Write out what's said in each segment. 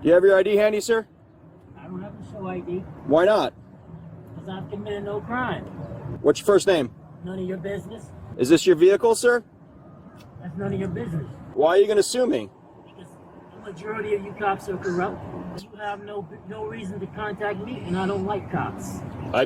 You have your ID handy, sir? I don't have to show ID. Why not? Because I've committed no crime. What's your first name? None of your business. Is this your vehicle, sir? That's none of your business. Why are you going to sue me? Because the majority of you cops are corrupt. You have no reason to contact me, and I don't like cops. I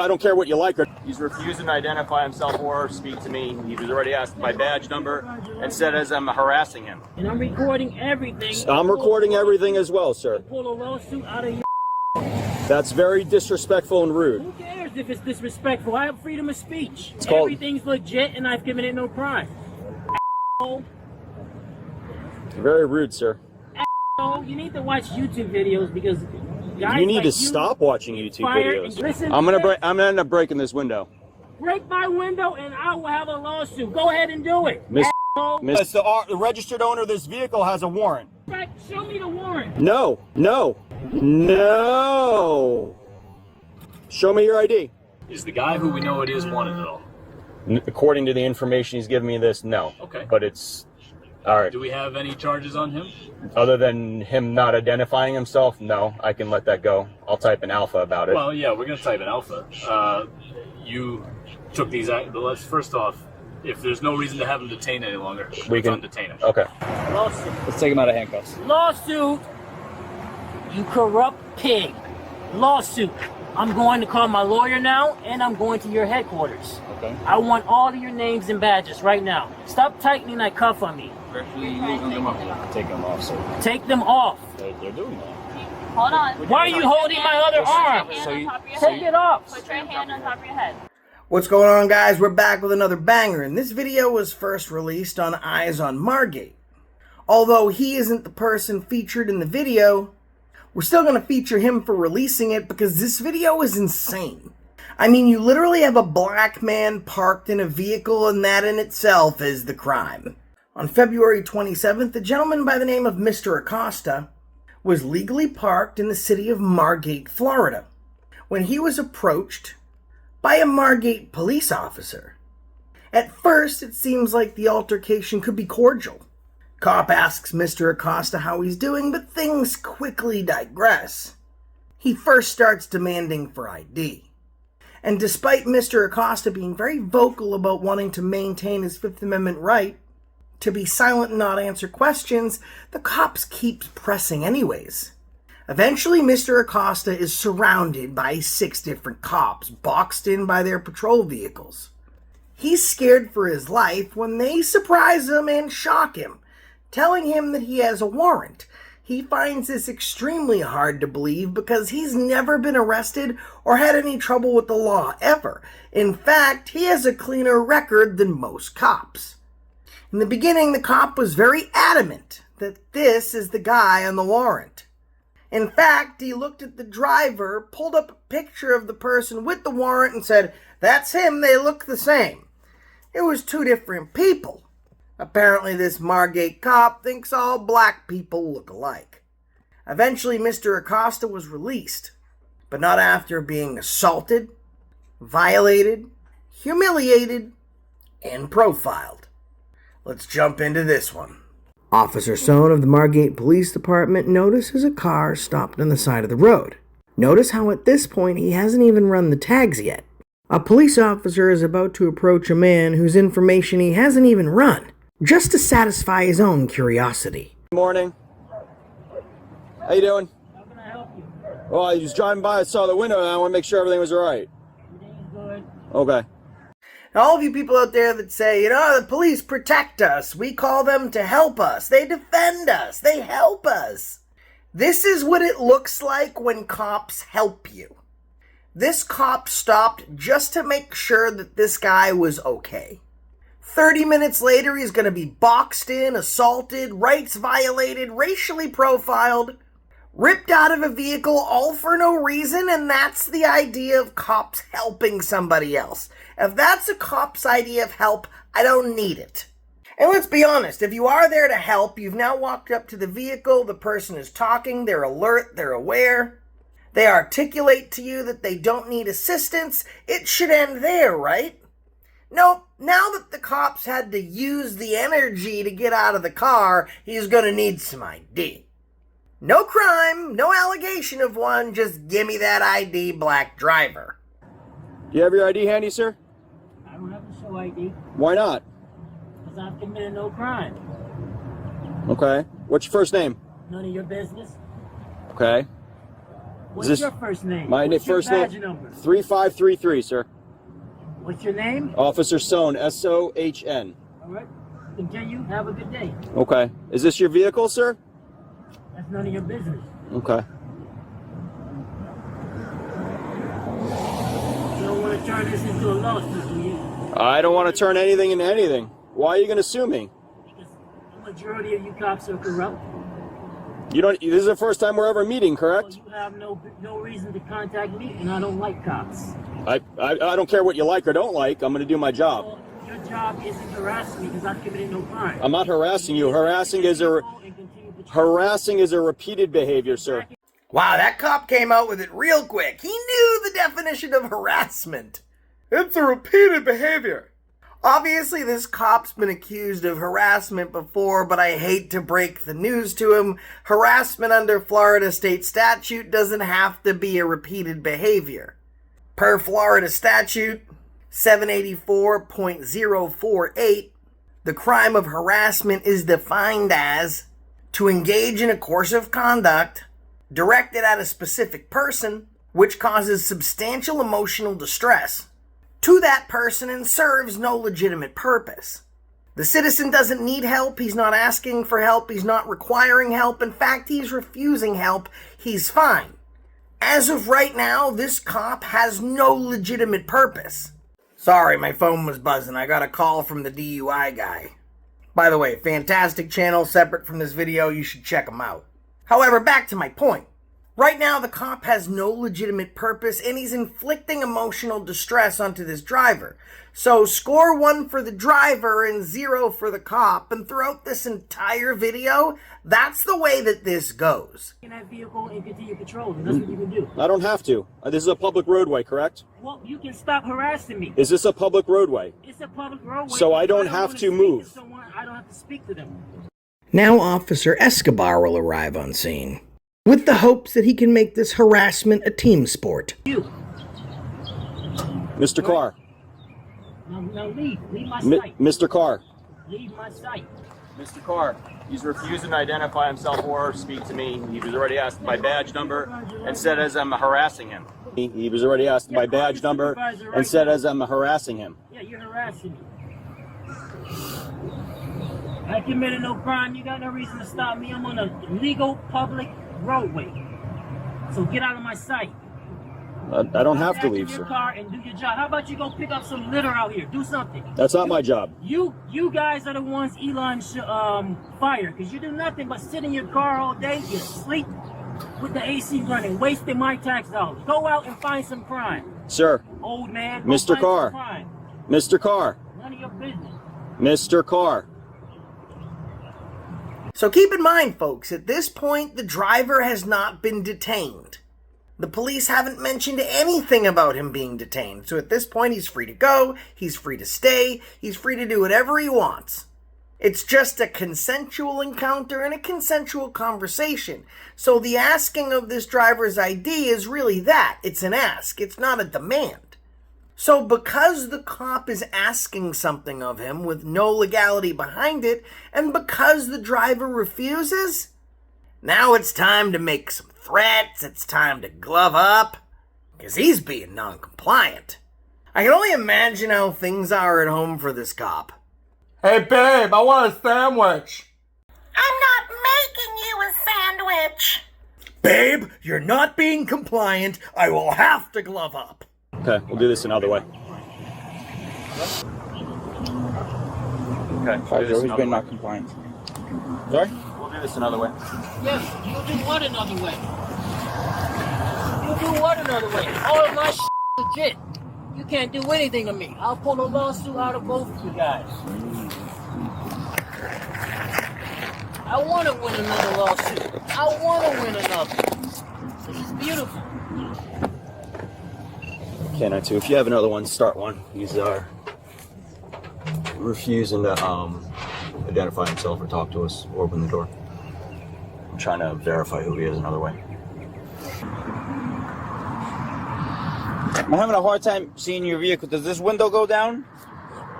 don't care what you like. He's refusing to identify himself or speak to me. He was already asked my badge number and said as I'm harassing him. And I'm recording everything. I'm recording everything as well, sir. Pull a lawsuit out of your... That's very disrespectful and rude. Who cares if it's disrespectful? I have freedom of speech. It's called... Everything's legit, and I've committed no crime. Very rude, sir. You need to watch YouTube videos because guys you need like to stop watching YouTube videos. I'm gonna end up breaking this window. Break my window and I will have a lawsuit. Go ahead and do it. The registered owner of this vehicle has a warrant. Show me the warrant. No. Show me your ID. Is the guy who we know it is wanted at all? According to the information he's giving me this, no. Okay. But it's... Alright. Do we have any charges on him? Other than him not identifying himself, no. I can let that go. I'll type an alpha about it. Well, yeah, we're going to type an alpha. You took these... First off, if there's no reason to have him detained any longer, we can undetain him. Okay. Lawsuit. Let's take him out of handcuffs. Lawsuit. You corrupt pig. Lawsuit. I'm going to call my lawyer now, and I'm going to your headquarters. Okay. I want all of your names and badges right now. Stop tightening that cuff on me. Actually, them up. Take them off, sir. Take them off. They're doing that. Hold on. Why are you holding my other arm? Take it off. Put your hand on top of your head. What's going on, guys? We're back with another banger, and this video was first released on Eyes on Margate. Although he isn't the person featured in the video, we're still going to feature him for releasing it because this video is insane. I mean, you literally have a black man parked in a vehicle, and that in itself is the crime. On February 27th, a gentleman by the name of Mr. Acosta was legally parked in the city of Margate, Florida, when he was approached by a Margate police officer. At first, it seems like the altercation could be cordial. Cop asks Mr. Acosta how he's doing, but things quickly digress. He first starts demanding for ID. And despite Mr. Acosta being very vocal about wanting to maintain his Fifth Amendment right to be silent and not answer questions, the cops keep pressing anyways. Eventually, Mr. Acosta is surrounded by 6 different cops, boxed in by their patrol vehicles. He's scared for his life when they surprise him and shock him, telling him that he has a warrant. He finds this extremely hard to believe because he's never been arrested or had any trouble with the law ever. In fact, he has a cleaner record than most cops. In the beginning, the cop was very adamant that this is the guy on the warrant. In fact, he looked at the driver, pulled up a picture of the person with the warrant and said, "That's him, they look the same." It was 2 different people. Apparently this Margate cop thinks all black people look alike. Eventually Mr. Acosta was released, but not after being assaulted, violated, humiliated, and profiled. Let's jump into this one. Officer Sohn of the Margate Police Department notices a car stopped on the side of the road. Notice how at this point he hasn't even run the tags yet. A police officer is about to approach a man whose information he hasn't even run, just to satisfy his own curiosity. Good morning. How you doing? How can I help you? Well, I was driving by, I saw the window, and I want to make sure everything was all right. Everything's good. Okay. Now, all of you people out there that say, the police protect us, we call them to help us, they defend us, they help us. This is what it looks like when cops help you. This cop stopped just to make sure that this guy was okay. 30 minutes later, he's going to be boxed in, assaulted, rights violated, racially profiled, ripped out of a vehicle, all for no reason, and that's the idea of cops helping somebody else. If that's a cop's idea of help, I don't need it. And let's be honest, if you are there to help, you've now walked up to the vehicle, the person is talking, they're alert, they're aware, they articulate to you that they don't need assistance, it should end there, right? Nope, now that the cops had to use the energy to get out of the car, he's going to need some ID. No crime, no allegation of one, just give me that ID, black driver. Do you have your ID handy, sir? I don't have to show ID Why not? because I've committed no crime. Okay. What's your first name? None of your business. Okay. What's this- your first name? My What's your first badge name, number? 3533, sir. What's your name? Officer Sohn, S-O-H-N. All right. Continue. Have a good day. Okay. Is this your vehicle, sir? That's none of your business. Okay. You don't want to turn this into a lawsuit, do you? I don't want to turn anything into anything. Why are you going to sue me? Because the majority of you cops are corrupt. You don't. This is the first time we're ever meeting, Well, correct? you have no reason to contact me, and I don't like cops. I don't care what you like or don't like. I'm going to do my job. Well, your job isn't harassing me because I've committed no crime. I'm not harassing you. Harassing is a repeated behavior, sir. Wow, that cop came out with it real quick. He knew the definition of harassment. It's a repeated behavior. Obviously, this cop's been accused of harassment before, but I hate to break the news to him. Harassment under Florida state statute doesn't have to be a repeated behavior. Per Florida statute 784.048, the crime of harassment is defined as to engage in a course of conduct directed at a specific person which causes substantial emotional distress to that person and serves no legitimate purpose. The citizen doesn't need help. He's not asking for help. He's not requiring help. In fact, he's refusing help. He's fine. As of right now, this cop has no legitimate purpose. Sorry, my phone was buzzing. I got a call from the DUI guy. By the way, fantastic channel separate from this video. You should check him out. However, back to my point. Right now, the cop has no legitimate purpose, and he's inflicting emotional distress onto this driver. So score 1 for the driver and 0 for the cop, and throughout this entire video, that's the way that this goes. In that vehicle and continue patrolling. That's what you can do. I don't have to. This is a public roadway, correct? Well, you can stop harassing me. Is this a public roadway? It's a public roadway. So I don't If have wanna to speak move. someone, I don't have to speak to them. Now Officer Escobar will arrive on scene, with the hopes that he can make this harassment a team sport. You. Mr. Carr. Now leave. Leave my sight. Mr. Carr. Leave my sight. Mr. Carr. He's refusing to identify himself or speak to me. He was already asked my badge number and said as I'm harassing him. He was already asked my badge number and said as I'm harassing him. Yeah, you're harassing me. I committed no crime. You got no reason to stop me. I'm on a legal public roadway. So get out of my sight. I don't have to Get leave, in your sir. car and do your job. How about you go pick up some litter out here? Do something. That's not my job. You guys are the ones Elon should fire, because you do nothing but sit in your car all day. You sleep with the AC running, wasting my tax dollars. Go out and find some crime, Sir. old man. Go Mr. find Carr. some crime. Mr. Carr. None of your business. Mr. Carr. So keep in mind, folks, at this point, the driver has not been detained. The police haven't mentioned anything about him being detained. So at this point, he's free to go, he's free to stay, he's free to do whatever he wants. It's just a consensual encounter and a consensual conversation. So the asking of this driver's ID is really that. It's an ask. It's not a demand. So because the cop is asking something of him with no legality behind it, and because the driver refuses, now it's time to make some threats, it's time to glove up, because he's being non-compliant. I can only imagine how things are at home for this cop. Hey babe, I want a sandwich. I'm not making you a sandwich. Babe, you're not being compliant. I will have to glove up. Okay, we'll do this another way. Okay, I've always been not compliant. Sorry? We'll do this another way. Yes, you'll do what another way? You'll do what another way? All of my legit. You can't do anything to me. I'll pull a lawsuit out of both of you guys. I want to win another lawsuit. I want to win another. This is beautiful. Canine 2, if you have another one, start one. He's refusing to identify himself or talk to us or open the door. trying to verify who he is another way. I'm having a hard time seeing your vehicle. Does this window go down?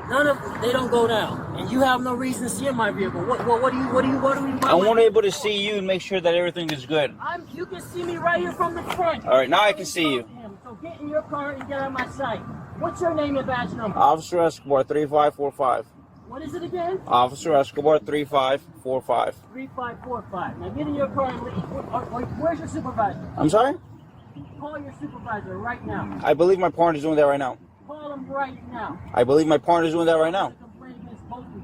They don't go down, and you have no reason to see in my vehicle. What do you? I want to be able to see you and make sure that everything is good. You can see me right here from the front. All right, now I can see you. So get in your car and get out of my sight. What's your name and badge number? Officer Escobar, 3545. What is it again? Officer Escobar, 3545. 3545. Now get in your car and leave. Where's your supervisor? I'm sorry? Call your supervisor right now. I believe my partner's doing that right now. Call him right now. I believe my partner's doing that right now. Complaint against both of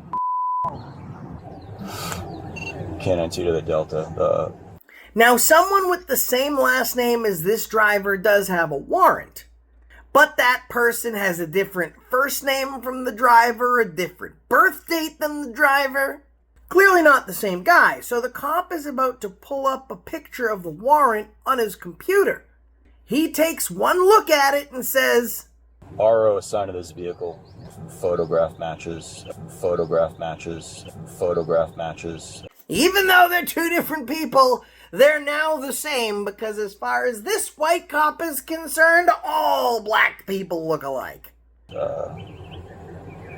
you. Can't enter to the Delta. Now, someone with the same last name as this driver does have a warrant, but that person has a different first name from the driver, a different birth date than the driver. Clearly not the same guy, so the cop is about to pull up a picture of the warrant on his computer. He takes one look at it and says, RO assigned to this vehicle. Photograph matches. Photograph matches. Photograph matches. even though they're two different people, they're now the same, because as far as this white cop is concerned, all black people look alike.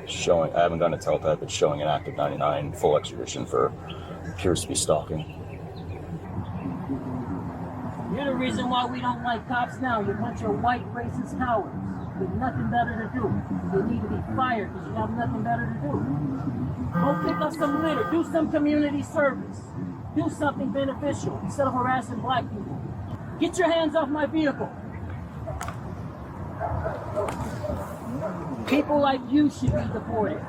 Showing, I haven't gotten a teletype, but showing an active 99 full extradition for appears to be stalking. You're the reason why we don't like cops now. You're a bunch of white racist cowards with nothing better to do. You need to be fired because you have nothing better to do. Go pick up some litter. Do some community service. Do something beneficial instead of harassing black people. Get your hands off my vehicle. People like you should be deported.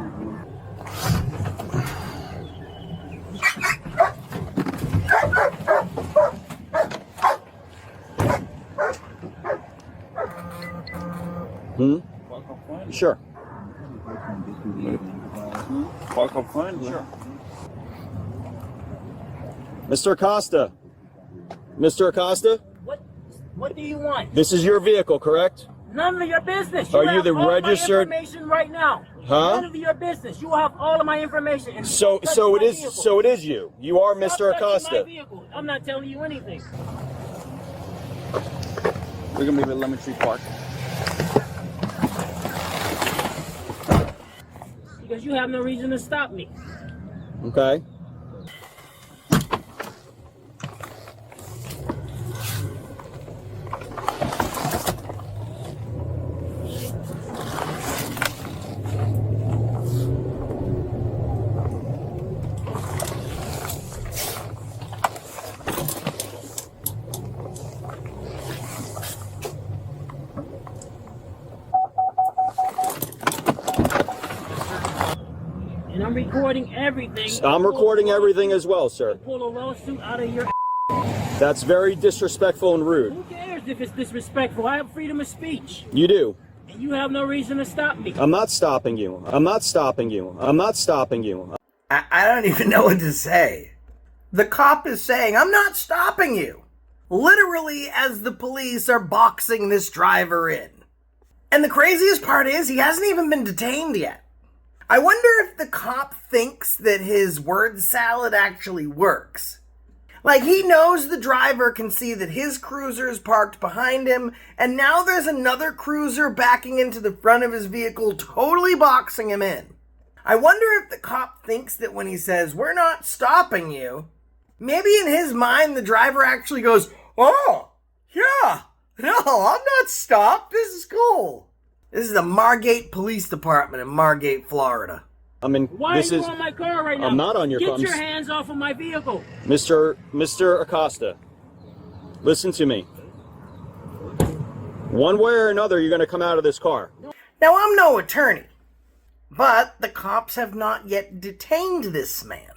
Sure. Park up front? Sure. Mr. Acosta. Mr. Acosta, What do you want? this is your vehicle, correct? None of your business. Are you have the all registered- my information right now. Huh? None of your business. You have all of my information. And So touch it my is. vehicle. So it is you. You are Stop Mr. touching my Acosta. vehicle. I'm not telling you anything. We're gonna be at Lemon Tree Park. Because you have no reason to stop me. Okay. And I'm recording everything. I'm recording everything as well, sir. Pull a lawsuit out of your. That's very disrespectful and rude. Who cares if it's disrespectful? I have freedom of speech. You do. And you have no reason to stop me. I'm not stopping you. I'm not stopping you. I'm not stopping you. I don't even know what to say. The cop is saying, I'm not stopping you. Literally, as the police are boxing this driver in. And the craziest part is, he hasn't even been detained yet. I wonder if the cop thinks that his word salad actually works. Like, he knows the driver can see that his cruiser is parked behind him, and now there's another cruiser backing into the front of his vehicle, totally boxing him in. I wonder if the cop thinks that when he says, we're not stopping you, maybe in his mind the driver actually goes, oh, yeah, no, I'm not stopped, this is cool. This is the Margate Police Department in Margate, Florida. I mean, Why this are you is on my car right now? I'm not on your car. Get your hands off of my vehicle. Mr. Acosta. Listen to me. One way or another, you're going to come out of this car. Now, I'm no attorney, but the cops have not yet detained this man.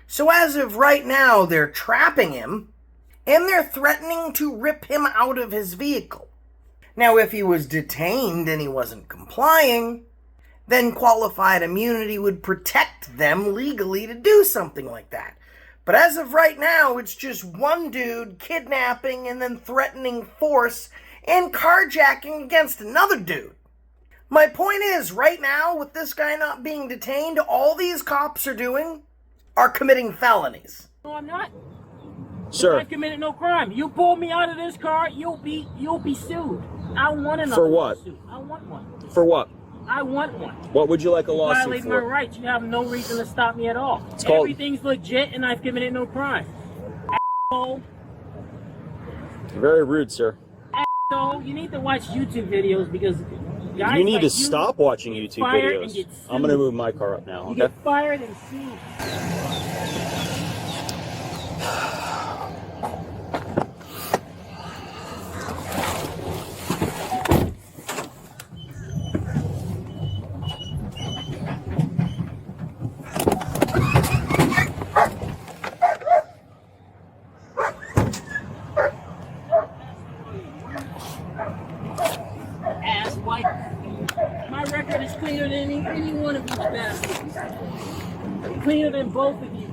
So as of right now, they're trapping him, and they're threatening to rip him out of his vehicle. Now, if he was detained and he wasn't complying, then qualified immunity would protect them legally to do something like that. But as of right now, it's just one dude kidnapping and then threatening force and carjacking against another dude. My point is, right now, with this guy not being detained, all these cops are doing are committing felonies. No, I'm not. Sir. I've committed no crime. You pull me out of this car, you'll be sued. I want another For what? lawsuit. I want one. For what? I want one. What would you like a lawsuit Violating for? my rights. You have no reason to stop me at all. It's called- Everything's legit and I've committed no crime. Asshole. Very rude, sir. Asshole. You need to watch YouTube videos because guys You need like to stop watching YouTube fired and videos. get I'm gonna sued. move my car up now, You okay? get fired and sued. Ass white. My record is cleaner than any one of you bastards. Cleaner than both of you.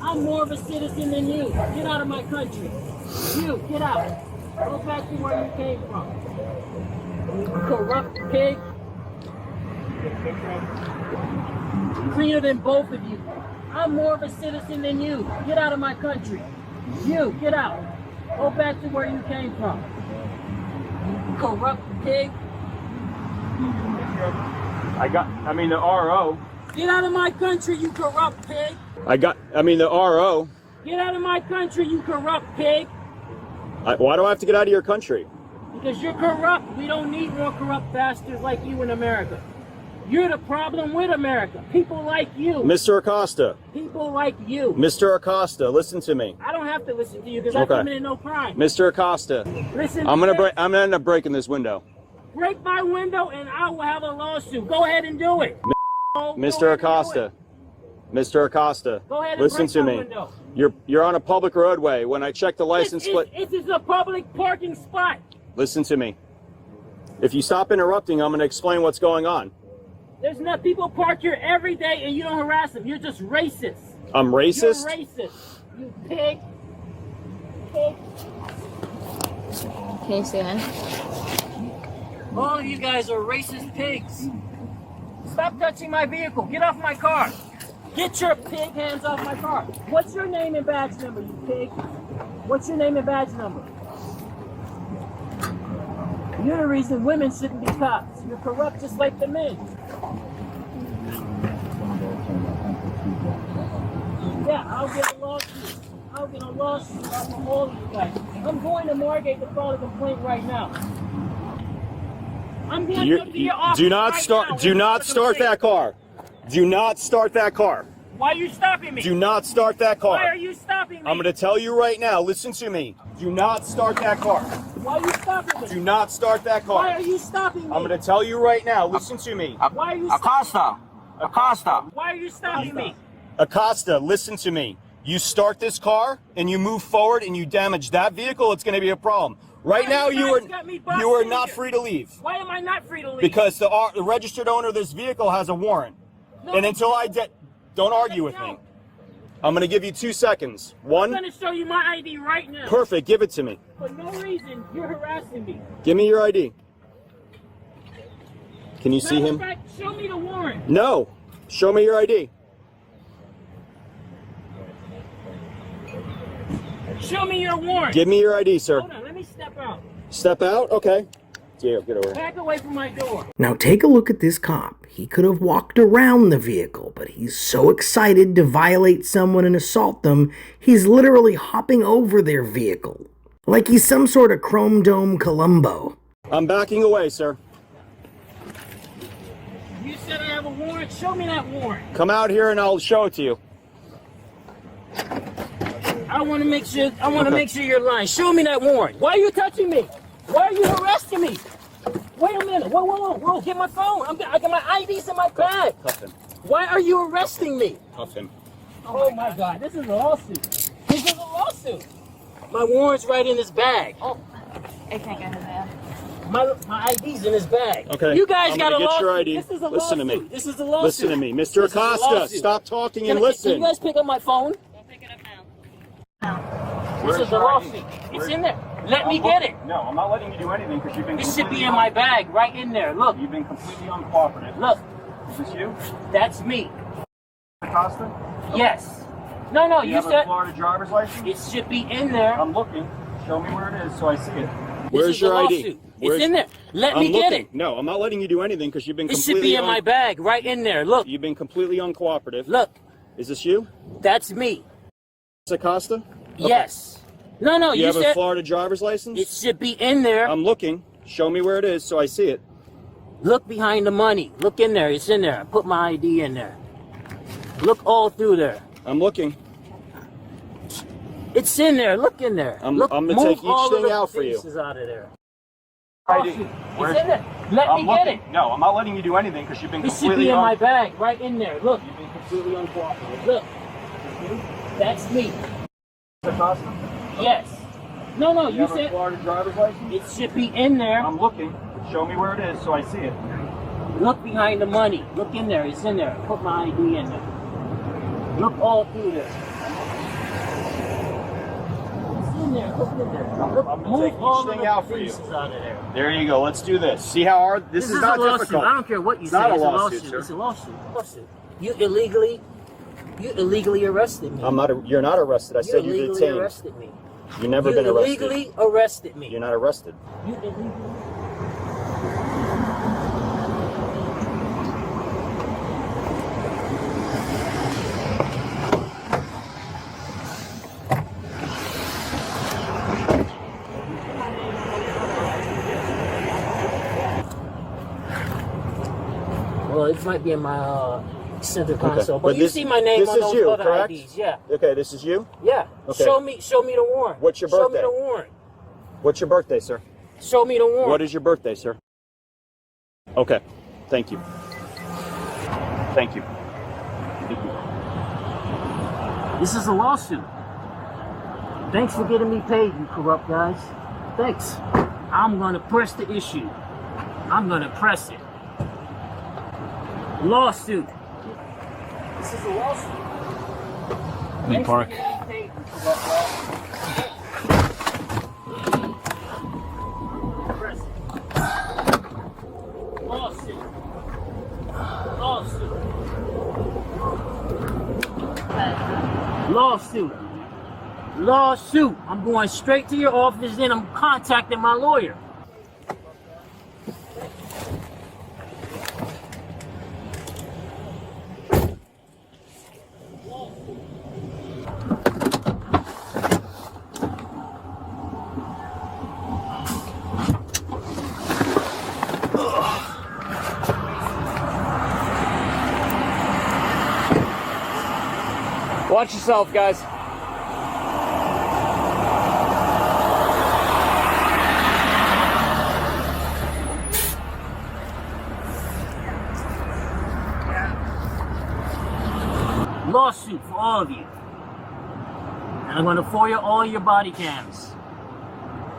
I'm more of a citizen than you. Get out of my country. You, get out. Go back to where you came from. You corrupt pig. Cleaner than both of you. I'm more of a citizen than you. Get out of my country. You, get out. Go back to where you came from. You corrupt pig. I mean the RO. Get out of my country, you corrupt pig. The RO. Get out of my country, you corrupt pig. Why do I have to get out of your country? Because you're corrupt. We don't need more corrupt bastards like you in America. You're the problem with America. People like you. Mr. Acosta. People like you. Mr. Acosta, listen to me. I don't have to listen to you because I've Okay. committed no crime. Mr. Acosta. Listen. I'm to gonna this. end up breaking this window. Break my window and I will have a lawsuit. Go ahead and do it. Go ahead Mr. and do Acosta. it. Mr. Acosta. Go ahead and Listen break to my me. window. You're on a public roadway. When I check the license plate, This is a public parking spot. listen to me. If you stop interrupting, I'm gonna explain what's going on. There's not people park here every day and you don't harass them. You're just racist. I'm racist? You're racist. You pig. Pig. Can you say again? All of you guys are racist pigs. Stop touching my vehicle. Get off my car. Get your pig hands off my car. What's your name and badge number, you pig? What's your name and badge number? You're the reason women shouldn't be cops. You're corrupt just like the men. Yeah, I'll get a lawsuit. I'll get a lawsuit off of all of you guys. I'm going to Margate to file a complaint right now. I'm going to go to your office Do not right start. now Do and not file a start that complaint. car. Do not start that car. Why are you stopping me? Do not start that car. Why are you stopping me? I'm going to tell you right now. Listen to me. Do not start that car. Why are you stopping me? Do not start that car. Why are you stopping me? I'm going to tell you right now. Listen to me. Why are you Acosta. Acosta. Why are you stopping me? Acosta, listen to me. You start this car and you move forward and you damage that vehicle, it's going to be a problem. Right now, you you guys got me busted are not here. free to leave Why am I not free to leave? because the registered owner of this vehicle has a warrant. No, And until don't argue with me. I'm going to give you 2 seconds. I'm One, going to show you my ID right now. perfect. Give it to me. For no reason, you're harassing me. Give me your ID. Can you see Matter of him? fact, show me the warrant. No. Show me your ID. Show me your warrant. Give me your ID, sir. Hold on, let me step out. Step out? Okay. Yeah, get over here. Back away from my door. Now take a look at this cop. He could have walked around the vehicle, but he's so excited to violate someone and assault them, he's literally hopping over their vehicle. Like he's some sort of Chrome Dome Columbo. I'm backing away, sir. You said I have a warrant. Show me that warrant. Come out here and I'll show it to you. I want to make sure. I want to make sure you're lying. Show me that warrant. Why are you touching me? Why are you arresting me? Wait a minute. Whoa. Get my phone. I got my IDs in my bag. Cuff him. Why are you arresting me? Cuff him. Oh my God. This is a lawsuit. This is a lawsuit. My warrant's right in his bag. Oh, I can't get in there. My ID's in his bag. Okay. You guys I'm got a gonna get lawsuit. your ID. This is a Listen to lawsuit. me. This is a lawsuit. Listen to me. Mr. This is a Acosta, lawsuit. stop talking and Can listen. you guys pick up my phone? We'll pick it up now. This is a lawsuit. It's in there. Let me get it. No, I'm not letting you do anything because you've been. This should be in my bag, right in there. Look. You've been completely uncooperative. Look. Is this you, That's me. Acosta? Yes. No, You you have a said Florida driver's license? it should be in there. I'm looking. Show me where it is so I see it. This Where's is your the ID? lawsuit. It's in there. Let me I'm get looking. it. No, I'm not letting you do anything because you've been It completely should be in my bag, right in there. Look, You've been completely uncooperative. look. Is this you? That's me. Acosta? Yes. No, You you have a said Florida driver's license? it should be in there. I'm looking. Show me where it is so I see it. Look behind the money. Look in there. It's in there. I put my ID in there. Look all through there. I'm looking. It's in there. Look in there. I'm Look, gonna move take each all of thing the out for you. pieces out of there. ID. It's in Where's- there. Let I'm me get looking. it. No, I'm not letting you do anything because you've been It should completely be in my bag, right in there. Look, You've been completely uncooperative. look. That's me. Acosta? Yes. No, You you have a said Florida driver's license? it should be in there. I'm looking. Show me where it is so I see it. Look behind the money. Look in there. It's in there. Put my ID in there. Look all through there. It's in there. Look in there. Look, I'm gonna move take all each of thing the out for you. pieces out of there. There you go. Let's do this. See how hard this is not a lawsuit. difficult. I don't care what you It's say. not a It's lawsuit, sir. It's a lawsuit. You illegally arrested me. You're not arrested. I You said you're illegally detained. arrested me. You've never You been arrested. illegally arrested me. You're not arrested. You illegally. Well, it might be in my center console, but you see my name this on is those you, other correct? IDs. Yeah, Okay, this is you? yeah. Okay. Show me the warrant. What's your Show me birthday? the warrant. What's your birthday, sir? Show me the warrant. What is your birthday, sir? Okay. Thank you. Thank you. This is a lawsuit. Thanks for getting me paid, you corrupt guys. Thanks. I'm gonna press the issue. I'm gonna press it. Lawsuit. This is a lawsuit. Hey, Park. Thanks for getting me paid, you corrupt guys. Press it. Lawsuit. Lawsuit. Lawsuit. Lawsuit. I'm going straight to your office, then I'm contacting my lawyer. Watch yourself, guys. Lawsuit for all of you. And I'm going to FOIA all your body cams.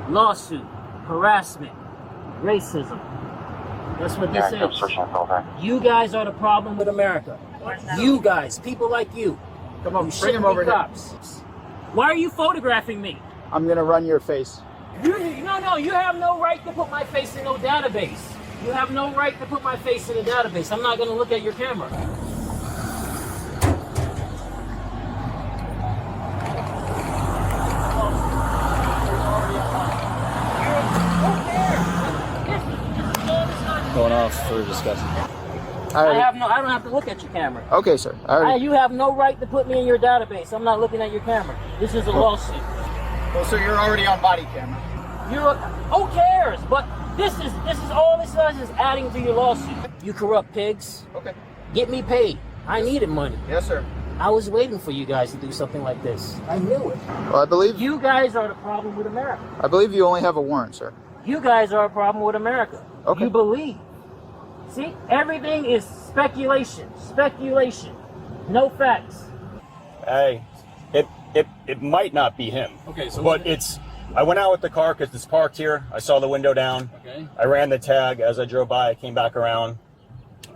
Lawsuit, harassment, racism. That's what this is. You guys are the problem with America. You guys, people like you. Come on, You bring shouldn't him be over here. cops. Why are you photographing me? I'm gonna run your face. No, you have no right to put my face in no database. You have no right to put my face in a database. I'm not going to look at your camera. Going off for discussion. I don't have to look at your camera. Okay, sir. You have no right to put me in your database. I'm not looking at your camera. This is a lawsuit. Well, sir, you're already on body camera. Who cares? But this is all this does is adding to your lawsuit. You corrupt pigs. Okay. Get me paid. I needed money. Yes, sir. I was waiting for you guys to do something like this. I knew it. Well, I believe You guys are the problem with America. you only have a warrant, sir. You guys are a problem with America. Okay. You believe. See, everything is speculation. Speculation. No facts. Hey, it might not be him. Okay, so But I went out with the car because it's parked here. I saw the window down. Okay. I ran the tag as I drove by. I came back around,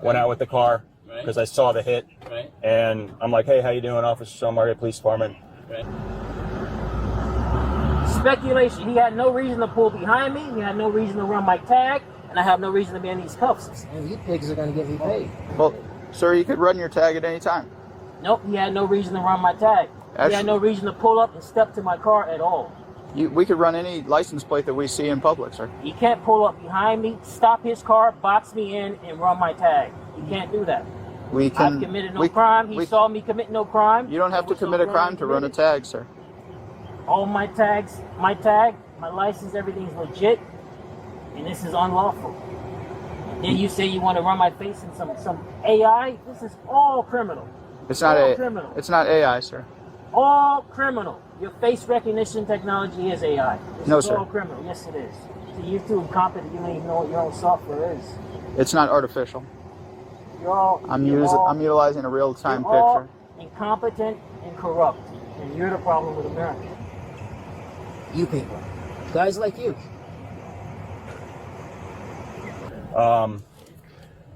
went out with the car Right. because I saw the hit. Right. And I'm like, hey, how you doing, Officer from Margate Police Department? Right. Speculation. He had no reason to pull behind me. He had no reason to run my tag. And I have no reason to be in these cuffs. And you pigs are going to get me paid. Well, sir, you could run your tag at any time. Nope, he had no reason to run my tag. He had no reason to pull up and step to my car at all. We could run any license plate that we see in public, sir. He can't pull up behind me, stop his car, box me in, and run my tag. He can't do that. I've committed no crime. He saw me commit no crime. You don't have to commit a crime to run a tag, sir. All my tags, my tag, my license, everything's legit, and this is unlawful. And then you say you want to run my face in some AI? This is all criminal. It's not criminal. It's not AI, sir. All criminal. Your face recognition technology is AI. No, is sir. All criminal. Yes, it is. See, you're too incompetent. You don't even know what your own software is. It's not artificial. I'm utilizing a real-time You're all picture. incompetent and corrupt, and you're the problem with America. You people, guys like you.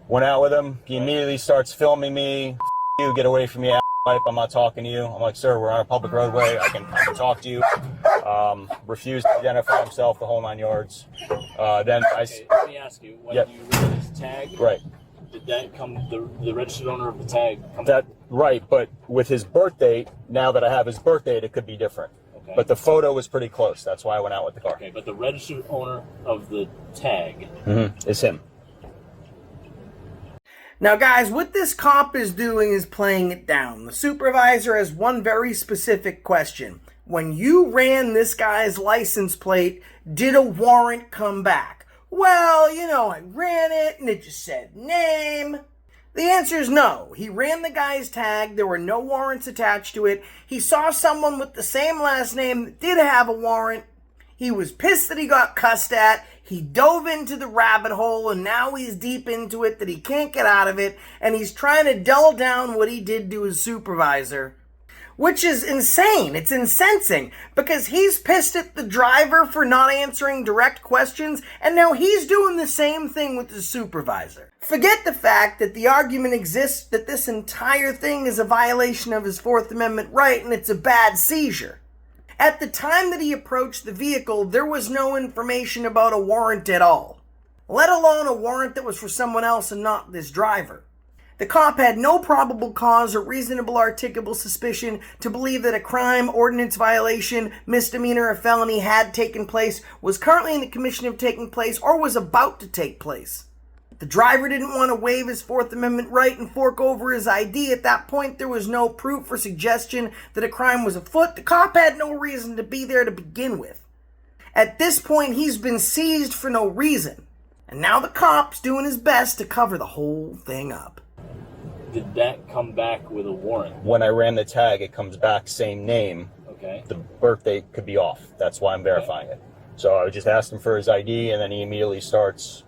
Went out with him. He immediately starts filming me. You get away from me, pipe. I'm not talking to you. I'm like, sir, we're on a public roadway. I can talk to you. Refused to identify himself, the whole 9 yards. Let me ask you, when you ran his tag, right? Did that come the registered owner of the tag come? That right, but with his birth date, now that I have his birth date, it could be different. Okay. But the photo was pretty close. That's why I went out with the car. Okay, but the registered owner of the tag is him. Now guys, what this cop is doing is playing it down. The supervisor has one very specific question. When you ran this guy's license plate, did a warrant come back? Well, you know, I ran it and it just said name. The answer is no. He ran the guy's tag. There were no warrants attached to it. He saw someone with the same last name that did have a warrant. He was pissed that he got cussed at. He dove into the rabbit hole and now he's deep into it that he can't get out of it. And he's trying to dull down what he did to his supervisor. Which is insane. It's incensing because he's pissed at the driver for not answering direct questions, and now he's doing the same thing with the supervisor. Forget the fact that the argument exists that this entire thing is a violation of his Fourth Amendment right and it's a bad seizure. At the time that he approached the vehicle, there was no information about a warrant at all, let alone a warrant that was for someone else and not this driver. The cop had no probable cause or reasonable articulable suspicion to believe that a crime, ordinance violation, misdemeanor, or felony had taken place, was currently in the commission of taking place, or was about to take place. The driver didn't want to waive his Fourth Amendment right and fork over his ID. At that point, there was no proof or suggestion that a crime was afoot. The cop had no reason to be there to begin with. At this point, he's been seized for no reason. And now the cop's doing his best to cover the whole thing up. Did that come back with a warrant? When I ran the tag, it comes back same name. Okay. The birth date could be off. That's why I'm verifying it. So I just asked him for his ID, and then he immediately starts.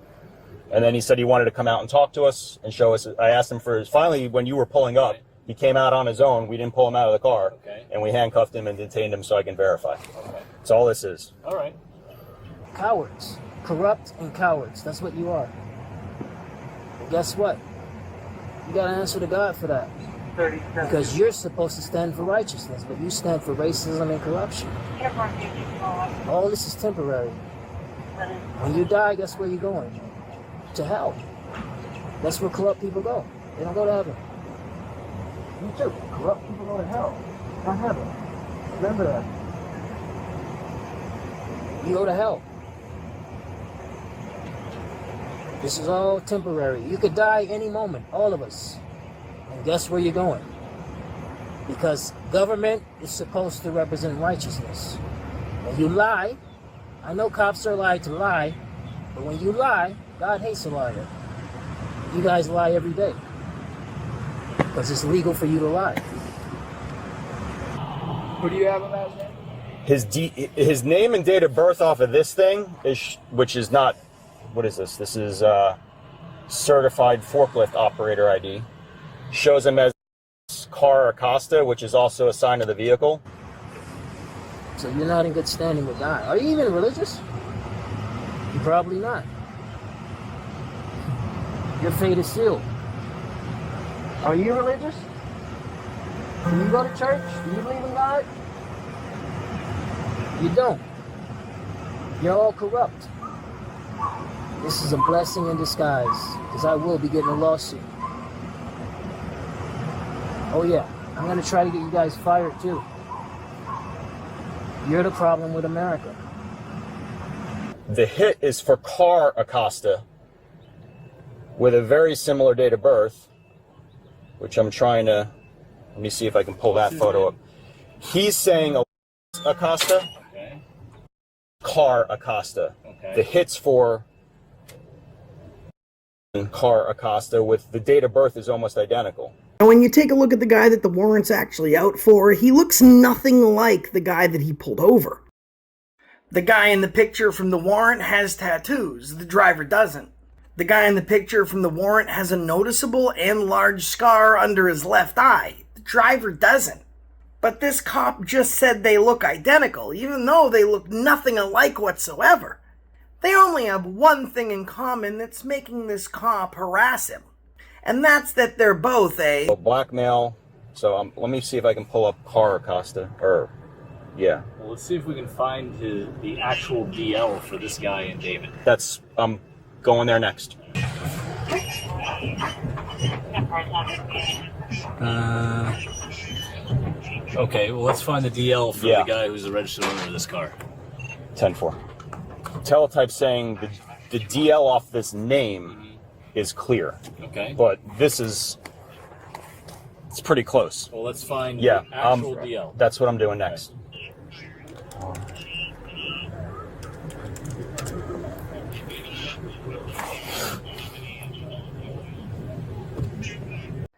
And then he said he wanted to come out and talk to us and show us. I asked him for his. Finally, when you were pulling up, he came out on his own. We didn't pull him out of the car, and we handcuffed him and detained him so I can verify. Okay. That's all this is. All right. Cowards, corrupt and cowards. That's what you are. And guess what? You gotta answer to God for that. Because you're supposed to stand for righteousness, but you stand for racism and corruption. All this is temporary. When you die, guess where you're going? To hell. That's where corrupt people go. They don't go to heaven. Me too. Corrupt people go to hell, not heaven. Remember that. You go to hell. This is all temporary. You could die any moment, all of us. And guess where you're going? Because government is supposed to represent righteousness. When you lie, I know cops are allowed to lie, but when you lie, God hates a liar. You guys lie every day. Because it's legal for you to lie. Who do you have on that name? His name and date of birth off of this thing, which is not... What is this? This is certified forklift operator ID. Shows him as car Acosta, which is also a sign of the vehicle. So you're not in good standing with God. Are you even religious? You're probably not. Your fate is sealed. Are you religious? Do you go to church? Do you believe in God? You don't. You're all corrupt. This is a blessing in disguise, because I will be getting a lawsuit. Oh yeah, I'm gonna try to get you guys fired too. You're the problem with America. The hit is for car Acosta with a very similar date of birth, which I'm trying to, let me see if I can pull that photo up. He's saying Acosta, Okay. car Acosta. Okay. The hit's for car Acosta with the date of birth is almost identical. And when you take a look at the guy that the warrant's actually out for, he looks nothing like the guy that he pulled over. The guy in the picture from the warrant has tattoos, the driver doesn't. The guy in the picture from the warrant has a noticeable and large scar under his left eye, the driver doesn't. But this cop just said they look identical, even though they look nothing alike whatsoever. They only have one thing in common that's making this cop harass him. And that's that they're both a Black male, so let me see if I can pull up car Acosta, yeah. Well, let's see if we can find the actual DL for this guy and David. I'm going there next. Okay, well, let's find the DL for the guy who's the registered owner of this car. 10-4. Teletype saying the DL off this name is clear. Okay. But this is, it's pretty close. Well, let's find Yeah, the actual DL. that's what I'm doing next.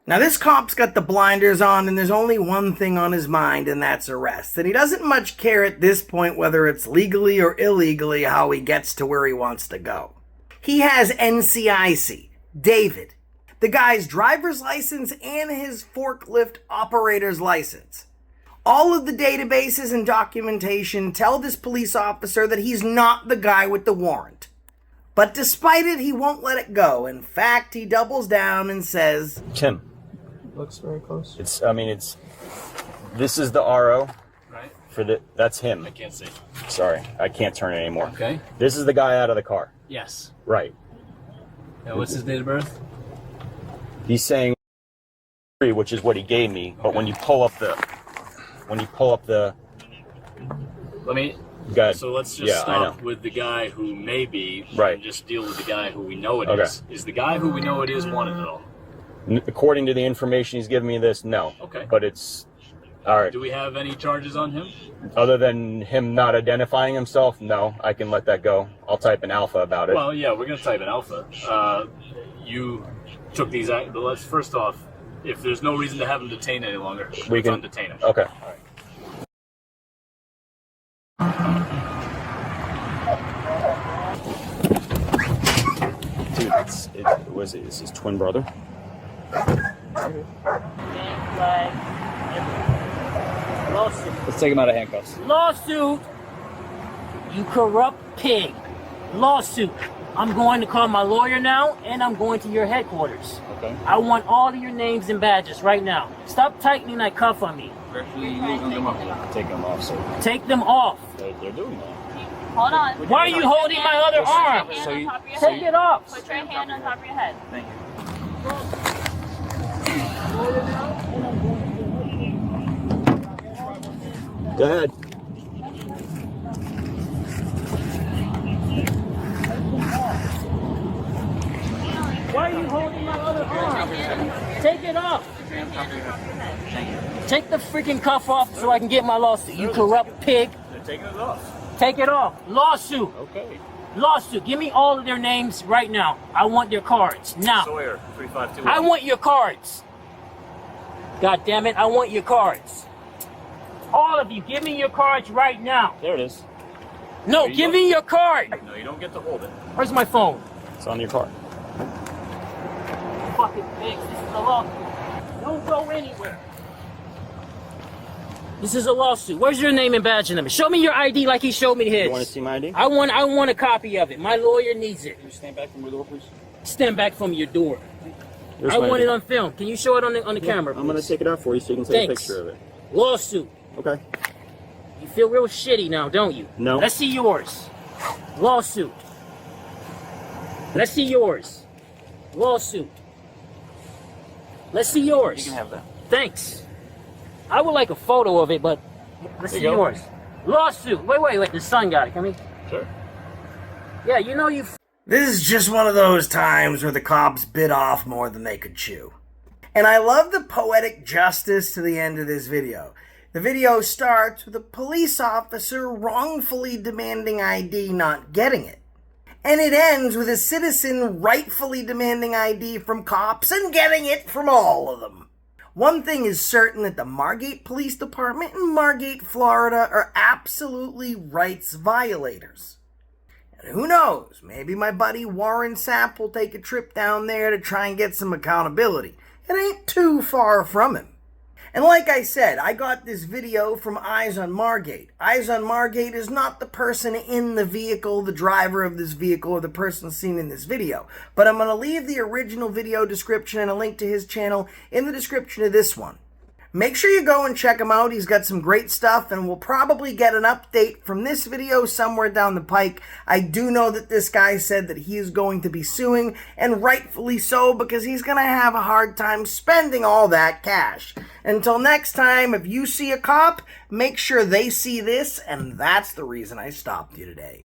Now this cop's got the blinders on and there's only one thing on his mind, and that's arrest. And he doesn't much care at this point whether it's legally or illegally how he gets to where he wants to go. He has NCIC, David, the guy's driver's license and his forklift operator's license. All of the databases and documentation tell this police officer that he's not the guy with the warrant. But despite it, he won't let it go. In fact, he doubles down and says, Tim. Looks very close. This is the RO. Right. That's him. I can't see. Sorry, I can't turn it anymore. Okay. This is the guy out of the car. Yes. Right. Now, what's his date of birth? He's saying, which is what he gave me, but when you pull up the, Let me. go ahead. So let's just stop with the guy who may be, and just deal with the guy who we know it is. Is the guy who we know it is wanted at all? According to the information he's given me no. Okay. But it's, all right. Do we have any charges on him? Other than him not identifying himself, no, I can let that go. I'll type an alpha about it. Well, yeah, we're going to type an alpha. You took these, let's first off, if there's no reason to have him detained any longer, we can undetain him. Okay. All right. Dude, it's his twin brother. Lawsuit. Let's take him out of handcuffs. Lawsuit. You corrupt pig. Lawsuit. I'm going to call my lawyer now, and I'm going to your headquarters. Okay. I want all of your names and badges right now. Stop tightening that cuff on me. Actually, loosen them up. Take them off, sir. Take them off. They're doing that. Hold on. Why are you holding my other arm? Put your hand on top of your Take head. it off. Put your hand on top of your head. Thank you. Go ahead. Why are you holding my other arm? Take it off. Take the freaking cuff off so I can get my lawsuit. You corrupt pig. Taking it off. Take it off. Lawsuit. Okay. Lawsuit. Give me all of their names right now. I want their cards. Now. Sawyer, 3521. I want your cards. God damn it. I want your cards. All of you, give me your cards right now. There it is. No, give me your card. No, you don't get to hold it. Where's my phone? It's on your car. Fucking pigs. This is a lawsuit. Don't go anywhere. This is a lawsuit. Where's your name and badge number? Show me your ID like he showed me his. You want to see my ID? I want a copy of it. My lawyer needs it. Can you stand back from your door, please? Stand back from your door. Here's I my want ID. it on film. Can you show it on the camera, please? I'm going to take it out for you so you can take Thanks. a picture of it. Lawsuit. Okay. You feel real shitty now, don't you? No. Let's see yours. Lawsuit. Let's see yours. Lawsuit. Let's see yours. You can have that. Thanks. I would like a photo of it, but let's see you go. yours. Lawsuit. Wait. The son got it. Come here. Sure. Yeah, you know you. This is just one of those times where the cops bit off more than they could chew. And I love the poetic justice to the end of this video. The video starts with a police officer wrongfully demanding ID, not getting it. And it ends with a citizen rightfully demanding ID from cops and getting it from all of them. One thing is certain, that the Margate Police Department in Margate, Florida are absolutely rights violators. And who knows, maybe my buddy Warren Sapp will take a trip down there to try and get some accountability. It ain't too far from him. And like I said, I got this video from Eyes on Margate. Eyes on Margate is not the person in the vehicle, the driver of this vehicle, or the person seen in this video. But I'm going to leave the original video description and a link to his channel in the description of this one. Make sure you go and check him out. He's got some great stuff, and we'll probably get an update from this video somewhere down the pike. I do know that this guy said that he is going to be suing, and rightfully so, because he's going to have a hard time spending all that cash. Until next time, if you see a cop, make sure they see this, and that's the reason I stopped you today.